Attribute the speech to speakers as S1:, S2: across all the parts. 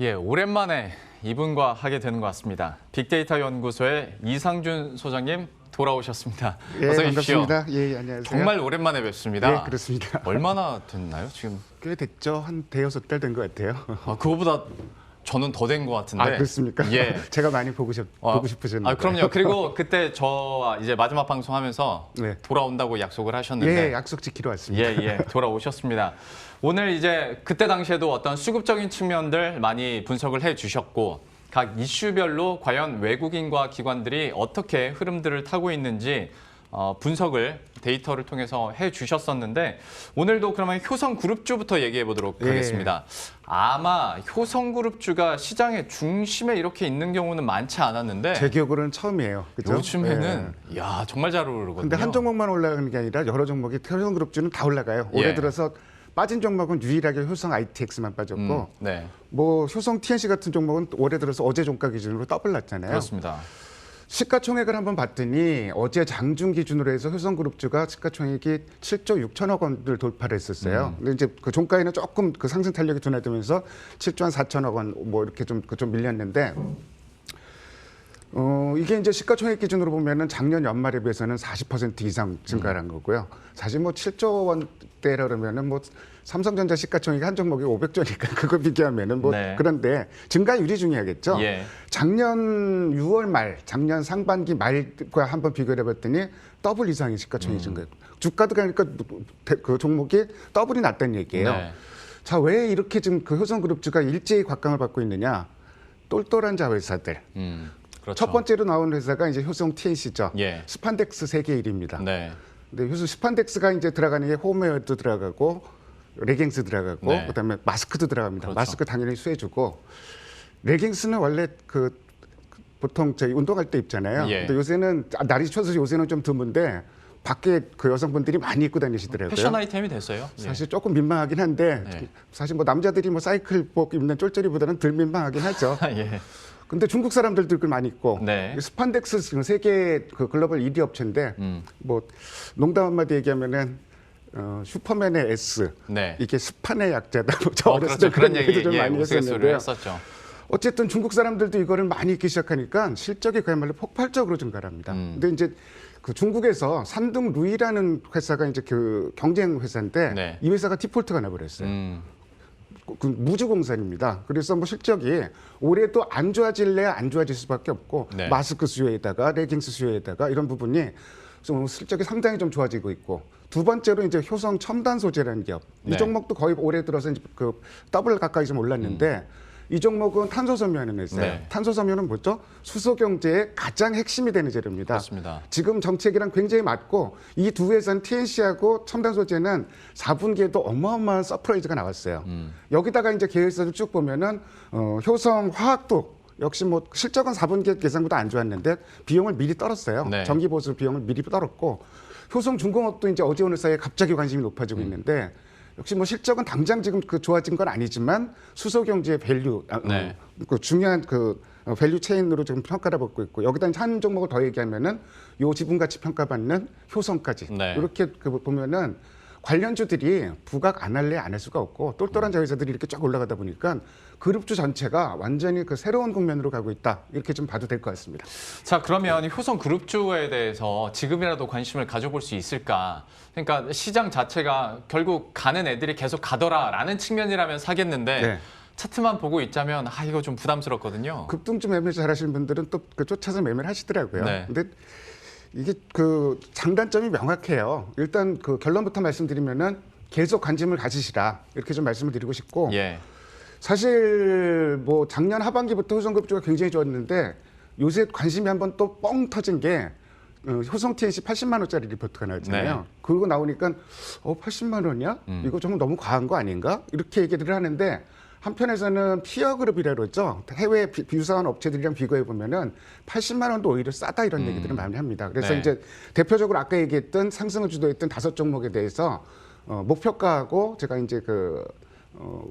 S1: 예, 오랜만에 이분과 하게 되는 것 같습니다. 빅데이터 연구소의 이상준 소장님 돌아오셨습니다.
S2: 예,
S1: 어서 오십시오.
S2: 반갑습니다. 예, 안녕하세요.
S1: 정말 오랜만에 뵙습니다.
S2: 예, 그렇습니다.
S1: 얼마나 됐나요, 지금?
S2: 꽤 됐죠. 한 대여섯 달 된 것 같아요.
S1: 그거보다 저는 더 된 것 같은데.
S2: 아, 그렇습니까?
S1: 예.
S2: 제가 많이 보고 싶으셨는데.
S1: 그럼요. 그리고 그때 저 이제 마지막 방송하면서
S2: 네.
S1: 돌아온다고 약속을 하셨는데.
S2: 예, 약속 지키러 왔습니다.
S1: 예, 돌아오셨습니다. 오늘 이제 그때 당시에도 어떤 수급적인 측면들 많이 분석을 해 주셨고 각 이슈별로 과연 외국인과 기관들이 어떻게 흐름들을 타고 있는지 분석을 데이터를 통해서 해 주셨었는데 오늘도 그러면 효성그룹주부터 얘기해 보도록 하겠습니다. 아마 효성그룹주가 시장의 중심에 이렇게 있는 경우는 많지 않았는데
S2: 제 기억으로는 처음이에요. 그죠?
S1: 요즘에는 야, 정말 잘 오르거든요.
S2: 근데 한 종목만 올라가는 게 아니라 여러 종목이 효성그룹주는 다 올라가요. 올해 들어서 빠진 종목은 유일하게 효성 ITX만 빠졌고 뭐 효성 TNC 같은 종목은 올해 들어서 어제 종가 기준으로 더블 났잖아요.
S1: 그렇습니다.
S2: 시가총액을 한번 봤더니 어제 장중 기준으로 해서 효성그룹주가 시가총액이 7조 6천억 원을 돌파를 했었어요. 근데 이제 그 종가에는 조금 그 상승 탄력이 둔화되면서 7조 한 4천억 원 뭐 이렇게 좀 밀렸는데 이게 이제 시가총액 기준으로 보면은 작년 연말에 비해서는 40% 이상 증가한 거고요. 사실 뭐 7조 원대라 그러면은 뭐 삼성전자 시가총액이 한 종목이 500조니까 그거 비교하면은 뭐 그런데 증가율이 중요하겠죠. 작년 6월 말, 작년 상반기 말과 한번 비교를 해봤더니 더블 이상의 시가총액 증가했고 주가도 그러니까 그 종목이 더블이 났다는 얘기예요. 자, 왜 이렇게 지금 그 효성그룹주가 일제히 곽강을 받고 있느냐? 똘똘한 자회사들.
S1: 그렇죠.
S2: 첫 번째로 나온 회사가 이제 효성 TNC죠. 스판덱스 세계 1위입니다. 근데 효성 스판덱스가 이제 들어가는 게 홈웨어도 들어가고 레깅스 들어가고 그다음에 마스크도 들어갑니다. 마스크 당연히 수혜주고 레깅스는 원래 그 보통 저희 운동할 때 입잖아요. 근데 요새는 날이 추워서 요새는 좀 드문데 밖에 그 여성분들이 많이 입고 다니시더라고요.
S1: 패션 아이템이 됐어요.
S2: 사실 조금 민망하긴 한데 사실 뭐 남자들이 뭐 사이클복 입는 쫄쫄이보다는 덜 민망하긴 하죠. 근데 중국 사람들도 그걸 많이 입고 스판덱스 지금 세계 그 글로벌 1위 업체인데 뭐 농담 한마디 얘기하면은 슈퍼맨의 S 이게 스판의 약자다. 저 어렸을 때 그런 얘기도 좀 많이 했었는데요. 어쨌든 중국 사람들도 이거를 많이 입기 시작하니까 실적이 그야말로 폭발적으로 증가합니다. 근데 이제 그 중국에서 산둥 루이라는 회사가 이제 그 경쟁 회사인데 이 회사가 디폴트가 나버렸어요. 그 무주공산입니다. 그래서 뭐 실적이 올해도 안 좋아질래야 안 좋아질 수밖에 없고 마스크 수요에다가 레깅스 수요에다가 이런 부분이 좀 실적이 상당히 좀 좋아지고 있고 두 번째로 이제 효성 첨단 소재라는 기업 이 종목도 거의 올해 들어서 이제 그 더블 가까이 좀 올랐는데 이 종목은 탄소섬유하는 회사예요. 탄소섬유는 뭐죠? 수소 경제의 가장 핵심이 되는 재료입니다.
S1: 그렇습니다.
S2: 지금 정책이랑 굉장히 맞고 이 두 회사는 TNC하고 첨단 소재는 4분기에도 어마어마한 서프라이즈가 나왔어요. 여기다가 이제 계획서를 쭉 보면은 효성 화학도 역시 뭐 실적은 4분기 예상보다 안 좋았는데 비용을 미리 떨었어요. 정기 보수 비용을 미리 떨었고 효성 중공업도 이제 어제 오늘 사이에 갑자기 관심이 높아지고 있는데 역시 뭐 실적은 당장 지금 그 좋아진 건 아니지만 수소 경제의 밸류 그 중요한 그 밸류 체인으로 지금 평가를 받고 있고 여기다 한 종목을 더 얘기하면은 요 지분 가치 평가받는 효성까지 이렇게 그 보면은 관련주들이 부각 안 할래 안 할 수가 없고 똘똘한 자회사들이 이렇게 쫙 올라가다 보니까 그룹주 전체가 완전히 그 새로운 국면으로 가고 있다 이렇게 좀 봐도 될 것 같습니다.
S1: 자, 그러면 효성그룹주에 대해서 지금이라도 관심을 가져볼 수 있을까? 그러니까 시장 자체가 결국 가는 애들이 계속 가더라라는 측면이라면 사겠는데 차트만 보고 있자면 이거 좀 부담스럽거든요.
S2: 급등주 매매 잘하시는 분들은 또 그 쫓아서 매매를 하시더라고요. 근데 이게 그 장단점이 명확해요. 일단 그 결론부터 말씀드리면은 계속 관심을 가지시라 이렇게 좀 말씀을 드리고 싶고 사실 뭐 작년 하반기부터 효성그룹주가 굉장히 좋았는데 요새 관심이 한번 또 뻥 터진 게 효성 TNC 80만 원짜리 리포트가 나왔잖아요. 그거 나오니까 80만 원이야? 이거 좀 너무 과한 거 아닌가? 이렇게 얘기를 하는데 한편에서는 피어그룹이라 그러죠. 해외 비유사한 업체들이랑 비교해 보면은 80만 원도 오히려 싸다 이런 얘기들을 많이 합니다. 그래서 이제 대표적으로 아까 얘기했던 상승을 주도했던 5종목에 대해서 목표가하고 제가 이제 그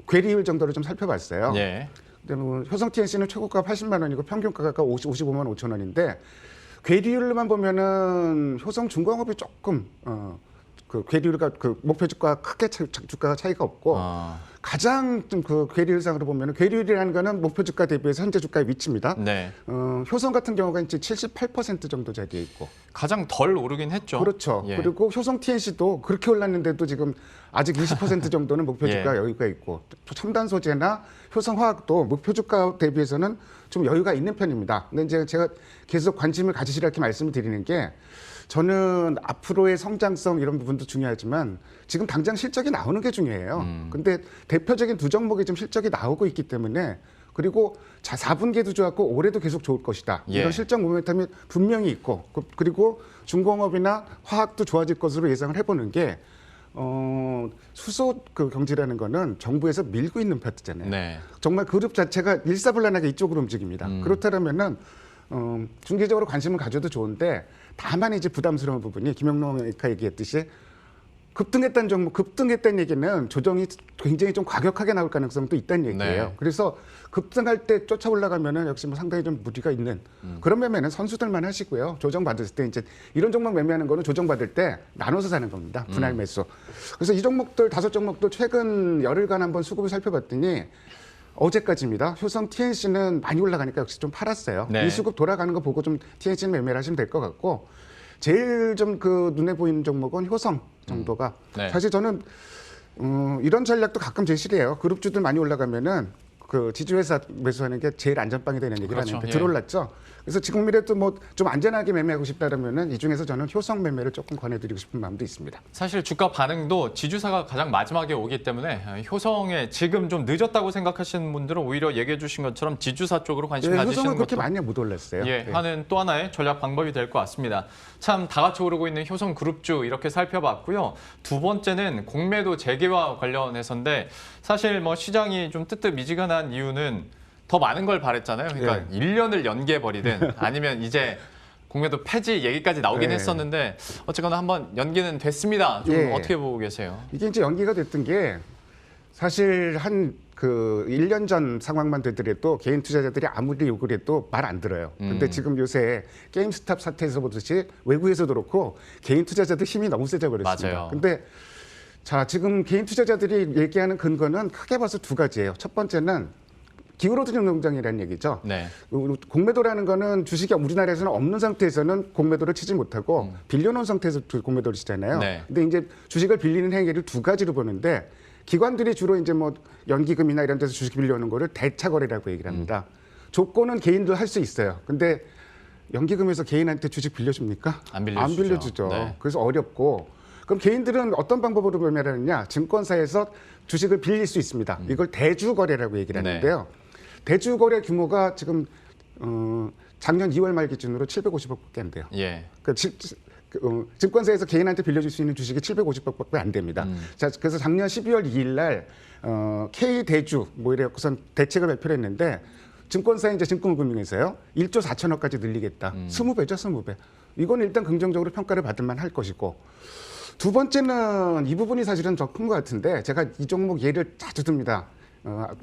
S2: 괴리율 정도를 좀 살펴봤어요. 근데 뭐 효성 TNC는 최고가 80만 원이고 평균가가 55만 5천 원인데 괴리율로만 보면은 효성 중공업이 조금 그 괴리율가 그 목표 주가 크게 주가가 차이가 없고 가장 좀 그 괴리율상으로 보면 괴리율이라는 거는 목표 주가 대비해서 현재 주가의 위치입니다.
S1: 네.
S2: 효성 같은 경우가 이제 78% 정도 자리에 있고
S1: 가장 덜 오르긴 했죠.
S2: 그렇죠.
S1: 예.
S2: 그리고 효성 TNC도 그렇게 올랐는데도 지금 아직 20% 정도는 목표 주가
S1: 예.
S2: 여유가 있고 첨단 소재나 효성 화학도 목표 주가 대비해서는 좀 여유가 있는 편입니다. 근데 이제 제가 계속 관심을 가지시라 이렇게 말씀을 드리는 게 저는 앞으로의 성장성 이런 부분도 중요하지만 지금 당장 실적이 나오는 게 중요해요. 근데 대표적인 두 종목이 좀 실적이 나오고 있기 때문에 그리고 4분기에도 좋았고 올해도 계속 좋을 것이다.
S1: 예.
S2: 이런 실적 모멘텀이 분명히 있고 그리고 중공업이나 화학도 좋아질 것으로 예상을 해보는 게 수소 그 경제라는 거는 정부에서 밀고 있는 파트잖아요.
S1: 네.
S2: 정말 그룹 자체가 일사불란하게 이쪽으로 움직입니다. 그렇다면은 중기적으로 관심을 가져도 좋은데 다만 이제 부담스러운 부분이 김영롱 의원이 얘기했듯이 급등했다는 종목, 급등했다는 얘기는 조정이 굉장히 좀 과격하게 나올 가능성도 있다는 얘기예요.
S1: 네.
S2: 그래서 급등할 때 쫓아 올라가면은 역시 뭐 상당히 좀 무리가 있는 그런 매매는 선수들만 하시고요. 조정 받을 때 이제 이런 종목 매매하는 거는 조정 받을 때 나눠서 사는 겁니다. 분할 매수. 그래서 이 종목들 5종목도 최근 열흘간 한번 수급을 살펴봤더니 어제까지입니다. 효성 TNC는 많이 올라가니까 역시 좀 팔았어요.
S1: 네.
S2: 이 수급 돌아가는 거 보고 좀 TNC는 매매를 하시면 될 것 같고 제일 좀 그 눈에 보이는 종목은 효성 정도가
S1: 네.
S2: 사실 저는 이런 전략도 가끔 제시해요. 그룹주들 많이 올라가면은 그 지주회사 매수하는 게 제일 안전빵이 되는 얘기를
S1: 그렇죠.
S2: 하는데
S1: 예.
S2: 들어올랐죠. 그래서 지금이라도 뭐 좀 안전하게 매매하고 싶다라면은 이 중에서 저는 효성 매매를 조금 권해드리고 싶은 마음도 있습니다.
S1: 사실 주가 반응도 지주사가 가장 마지막에 오기 때문에 효성에 지금 좀 늦었다고 생각하시는 분들은 오히려 얘기해 주신 것처럼 지주사 쪽으로 관심 가지시는
S2: 효성은 그렇게
S1: 것도
S2: 많이 못 올랐어요.
S1: 예,
S2: 네.
S1: 하는 또 하나의 전략 방법이 될 것 같습니다. 참 다 같이 오르고 있는 효성 그룹주 이렇게 살펴봤고요. 두 번째는 공매도 재개와 관련해서인데 사실 뭐 시장이 좀 뜨뜻미지근한 이유는 더 많은 걸 바랬잖아요. 그러니까 1년을 연기해 버리든 아니면 이제 공매도 폐지 얘기까지 나오긴
S2: 예.
S1: 했었는데 어쨌거나 한번 연기는 됐습니다. 좀
S2: 예.
S1: 어떻게 보고 계세요?
S2: 이게 이제 연기가 됐던 게 사실 한 그 1년 전 상황만 되더라도 개인 투자자들이 아무리 욕을 해도 말 안 들어요. 근데 지금 요새 게임스탑 사태에서 보듯이 외국에서도 그렇고 개인 투자자들 힘이 너무 세져 버렸습니다.
S1: 맞아요.
S2: 근데 자, 지금 개인 투자자들이 얘기하는 근거는 크게 봐서 두 가지예요. 첫 번째는 기울어드는 농장이라는 얘기죠.
S1: 네.
S2: 공매도라는 거는 주식이 우리나라에서는 없는 상태에서는 공매도를 치지 못하고 빌려놓은 상태에서 공매도를 치잖아요.
S1: 네.
S2: 근데 이제 주식을 빌리는 행위를 두 가지로 보는데 기관들이 주로 이제 뭐 연기금이나 이런 데서 주식 빌려오는 거를 대차 거래라고 얘기를 합니다. 조건은 개인도 할 수 있어요. 근데 연기금에서 개인한테 주식 빌려줍니까?
S1: 안 빌려주죠.
S2: 빌려주죠.
S1: 네.
S2: 그래서 어렵고 그럼 개인들은 어떤 방법으로 매매를 하느냐? 증권사에서 주식을 빌릴 수 있습니다. 이걸 대주 거래라고 얘기를
S1: 네.
S2: 하는데요. 대주 거래 규모가 지금 작년 2월 말 기준으로 750억밖에 안 돼요.
S1: 예.
S2: 증권사에서 개인한테 빌려줄 수 있는 주식이 750억밖에 안 됩니다. 자, 그래서 작년 12월 2일 날 K 대주 뭐 이래갖고선 대책을 발표를 했는데 증권사 이제 증권금융에서요 1조 4천억까지 늘리겠다. 20배죠, 20배. 이건 일단 긍정적으로 평가를 받을 만할 것이고. 두 번째는 이 부분이 사실은 더 큰 것 같은데 제가 이 종목 예를 자주 듭니다.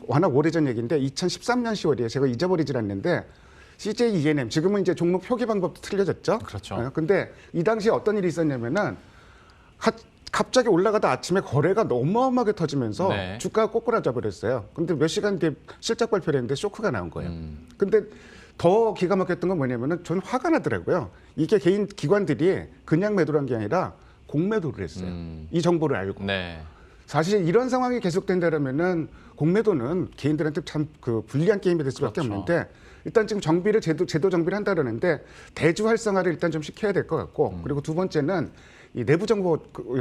S2: 워낙 오래전 얘기인데 2013년 10월이에요. 제가 잊어버리질 않는데 CJ ENM 지금은 이제 종목 표기 방법도 틀려졌죠.
S1: 그렇죠.
S2: 근데 이 당시에 어떤 일이 있었냐면은 갑자기 올라가다 아침에 거래가 어마어마하게 터지면서
S1: 네.
S2: 주가가 꼬꾸라져 버렸어요. 근데 몇 시간 뒤에 실적 발표를 했는데 쇼크가 나온 거예요. 근데 더 기가 막혔던 건 뭐냐면은 전 화가 나더라고요. 이게 개인 기관들이 그냥 매도를 한 게 아니라 공매도를 했어요. 이 정보를 알고.
S1: 네.
S2: 사실 이런 상황이 계속된다면은 공매도는 개인들한테 참 그 불리한 게임이 될 수밖에
S1: 그렇죠.
S2: 없는데 일단 지금 정비를 제도 정비를 한다라는데 대주 활성화를 일단 좀 시켜야 될 것 같고 그리고 두 번째는 이 내부 정보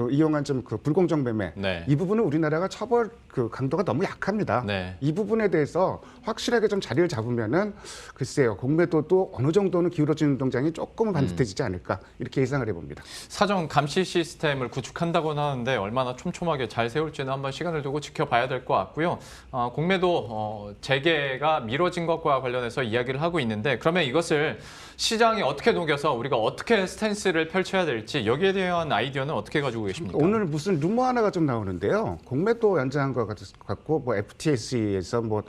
S2: 이용한 좀 그 불공정 매매
S1: 네.
S2: 이 부분은 우리나라가 처벌 그 강도가 너무 약합니다.
S1: 네.
S2: 이 부분에 대해서 확실하게 좀 자리를 잡으면은 글쎄요 공매도도 어느 정도는 기울어지는 동장이 조금은 반듯해지지 않을까 이렇게 예상을 해봅니다.
S1: 사전 감시 시스템을 구축한다고는 하는데 얼마나 촘촘하게 잘 세울지는 한번 시간을 두고 지켜봐야 될 것 같고요. 공매도 재개가 미뤄진 것과 관련해서 이야기를 하고 있는데 그러면 이것을 시장이 어떻게 녹여서 우리가 어떻게 스탠스를 펼쳐야 될지 여기에 대한 아이디어는 어떻게 가지고 계십니까?
S2: 오늘 무슨 루머 하나가 좀 나오는데요. 공매도 연장한 것 같고 뭐 FTS에서 뭐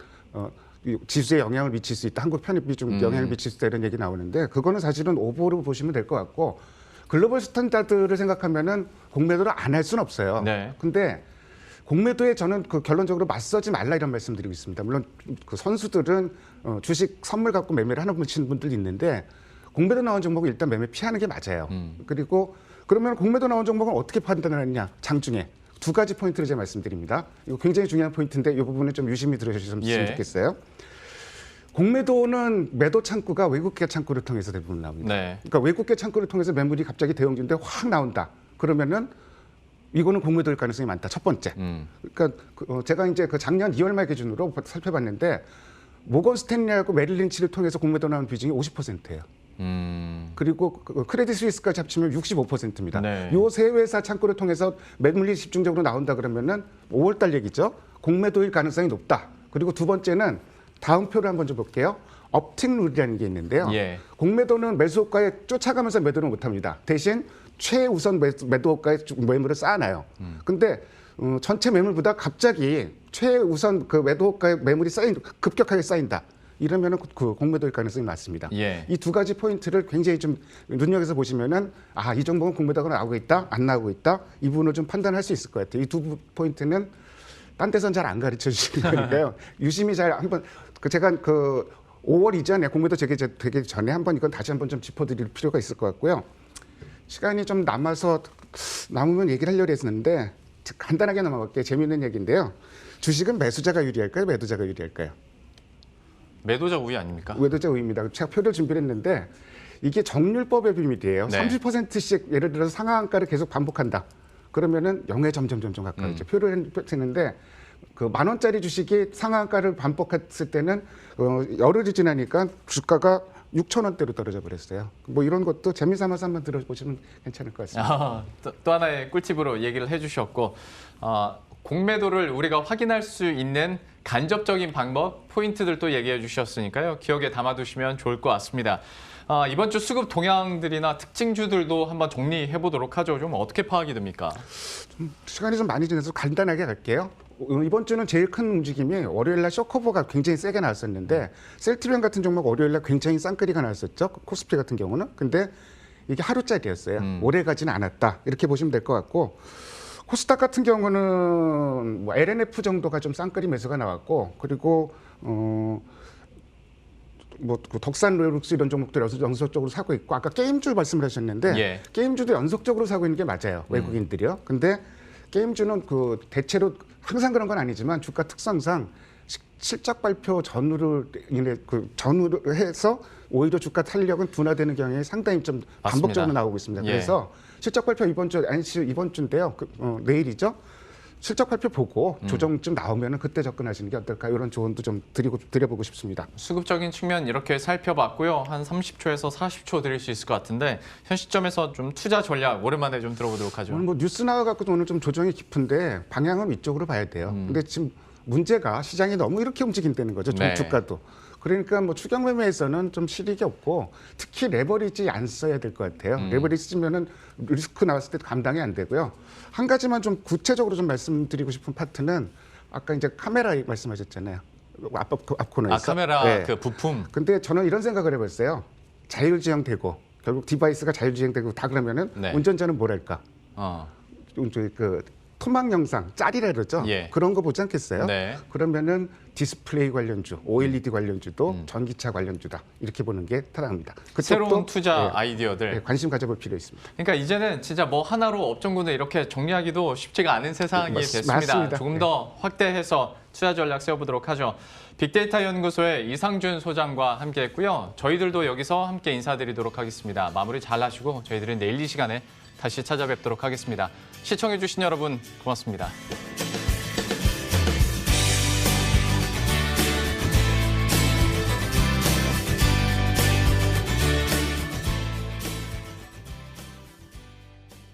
S2: 지수에 영향을 미칠 수 있다. 한국 편입이 좀 영향을 미칠 수 있다 이런 얘기 나오는데 그거는 사실은 오보로 보시면 될 것 같고 글로벌 스탠다드를 생각하면은 공매도를 안 할 수는 없어요.
S1: 네.
S2: 근데 공매도에 저는 그 결론적으로 맞서지 말라 이런 말씀드리고 있습니다. 물론 그 선수들은 주식 선물 갖고 매매를 하는 분들도 있는데 공매도 나온 종목은 일단 매매 피하는 게 맞아요. 그리고 그러면 공매도 나온 종목은 어떻게 판단하느냐? 장중에 두 가지 포인트를 제가 말씀드립니다. 이거 굉장히 중요한 포인트인데 이 부분은 좀 유심히 들으셨으면 좋겠어요. 공매도는 매도 창구가 외국계 창구를 통해서 대부분 나옵니다.
S1: 네.
S2: 그러니까 외국계 창구를 통해서 매물이 갑자기 대형주인데 확 나온다. 그러면은 이거는 공매도일 가능성이 많다. 첫 번째. 그러니까 제가 이제 그 작년 2월 말 기준으로 살펴봤는데 모건 스탠리하고 메릴 린치를 통해서 공매도 나온 비중이 50%예요. 그리고 크레딧 스위스까지 합치면 65%입니다.
S1: 네.
S2: 요 세 회사 창구를 통해서 매물이 집중적으로 나온다 그러면은 5월 달 얘기죠. 공매도일 가능성이 높다. 그리고 두 번째는 다음 표를 한번 좀 볼게요. 업팅 룰이라는 게 있는데요.
S1: 예.
S2: 공매도는 매수호가에 쫓아가면서 매도를 못합니다. 대신 최우선 매도호가에 매물을 쌓아놔요. 근데 전체 매물보다 갑자기 최우선 그 매도호가에 매물이 급격하게 쌓인다. 이러면은 그 공매도일 가능성이 많습니다.
S1: 예.
S2: 이 두 가지 포인트를 굉장히 좀 눈여겨서 보시면은 이 정도는 공매도가 나오고 있다, 안 나오고 있다. 이 부분을 좀 판단할 수 있을 것 같아요. 이 두 포인트는 딴 데선 잘 안 가르쳐 주시는 거니까요. 유심히 잘 한번 제가 그 5월 이전에 공매도 되기 전에 한번 이건 다시 한번 좀 짚어드릴 필요가 있을 것 같고요. 시간이 좀 남으면 얘기를 하려고 했었는데 간단하게 넘어갈게요. 재미있는 얘기인데요. 주식은 매수자가 유리할까요? 매도자가 유리할까요?
S1: 매도자 우위 아닙니까?
S2: 매도자 우위입니다. 제가 표를 준비를 했는데 이게 정률법의 비밀이에요.
S1: 네.
S2: 30%씩 예를 들어서 상한가를 계속 반복한다. 그러면은 0에 점점 가까워져. 표를 했는데 그 10,000원짜리 주식이 상한가를 반복했을 때는 열흘이 지나니까 주가가 6,000원대로 떨어져 버렸어요. 뭐 이런 것도 재미삼아서 한번 들어보시면 괜찮을 것 같습니다.
S1: 또 하나의 꿀팁으로 얘기를 해주셨고 공매도를 우리가 확인할 수 있는 간접적인 방법, 포인트들도 얘기해 주셨으니까요. 기억에 담아두시면 좋을 것 같습니다. 이번 주 수급 동향들이나 특징주들도 한번 정리해 보도록 하죠. 좀 어떻게 파악이 됩니까?
S2: 시간이 좀 많이 지나서 간단하게 갈게요. 이번 주는 제일 큰 움직임이 월요일날 쇼커버가 굉장히 세게 나왔었는데 셀트리온 같은 종목 월요일날 굉장히 쌍끌이가 나왔었죠. 코스피 같은 경우는. 근데 이게 하루짜리였어요. 오래 가지는 않았다. 이렇게 보시면 될 것 같고 코스닥 같은 경우는 뭐 LNF 정도가 좀 쌍끌이 매수가 나왔고 그리고 그 덕산 로열스 이런 종목들 연속적으로 사고 있고 아까 게임주 말씀을 하셨는데 게임주도 연속적으로 사고 있는 게 맞아요. 외국인들이요. 근데 게임주는 그 대체로 항상 그런 건 아니지만 주가 특성상 실적 발표 전후로 해서 오히려 주가 탄력은 둔화되는 경향이 상당히 좀 반복적으로 나오고 있습니다. 그래서 실적 발표 이번 주인데요. 내일이죠. 실적 발표 보고 조정 좀 나오면은 그때 접근하시는 게 어떨까 이런 조언도 좀 드려보고 싶습니다.
S1: 수급적인 측면 이렇게 살펴봤고요. 한 30초에서 40초 드릴 수 있을 것 같은데 현 시점에서 좀 투자 전략 오랜만에 좀 들어보도록 하죠.
S2: 오늘 뭐 뉴스 나와갖고 오늘 좀 조정이 깊은데 방향은 이쪽으로 봐야 돼요. 근데 지금 문제가 시장이 너무 이렇게 움직인다는 거죠. 주가도. 그러니까 뭐 추경 매매에서는 좀 실익이 없고 특히 레버리지 안 써야 될 것 같아요. 레버리지 쓰면은 리스크 나왔을 때 감당이 안 되고요. 한 가지만 좀 구체적으로 좀 말씀드리고 싶은 파트는 아까 이제 카메라 말씀하셨잖아요. 앞 코너에서.
S1: 카메라 그 부품.
S2: 근데 저는 이런 생각을 해봤어요. 자율주행되고 결국 디바이스가 자율주행되고 다 그러면은 운전자는 뭘 할까? 그 토막 영상, 짤이라 그러죠. 그런 거 보지 않겠어요? 그러면은 디스플레이 관련주, OLED 관련주도 전기차 관련주다. 이렇게 보는 게 타당합니다.
S1: 새로운 투자 아이디어들.
S2: 관심 가져볼 필요 있습니다.
S1: 그러니까 이제는 진짜 뭐 하나로 업종군을 이렇게 정리하기도 쉽지가 않은 세상이 됐습니다.
S2: 맞습니다.
S1: 조금 더 확대해서 투자 전략 세워보도록 하죠. 빅데이터 연구소의 이상준 소장과 함께했고요. 저희들도 여기서 함께 인사드리도록 하겠습니다. 마무리 잘 하시고 저희들은 내일 이 시간에 다시 찾아뵙도록 하겠습니다. 시청해주신 여러분 고맙습니다.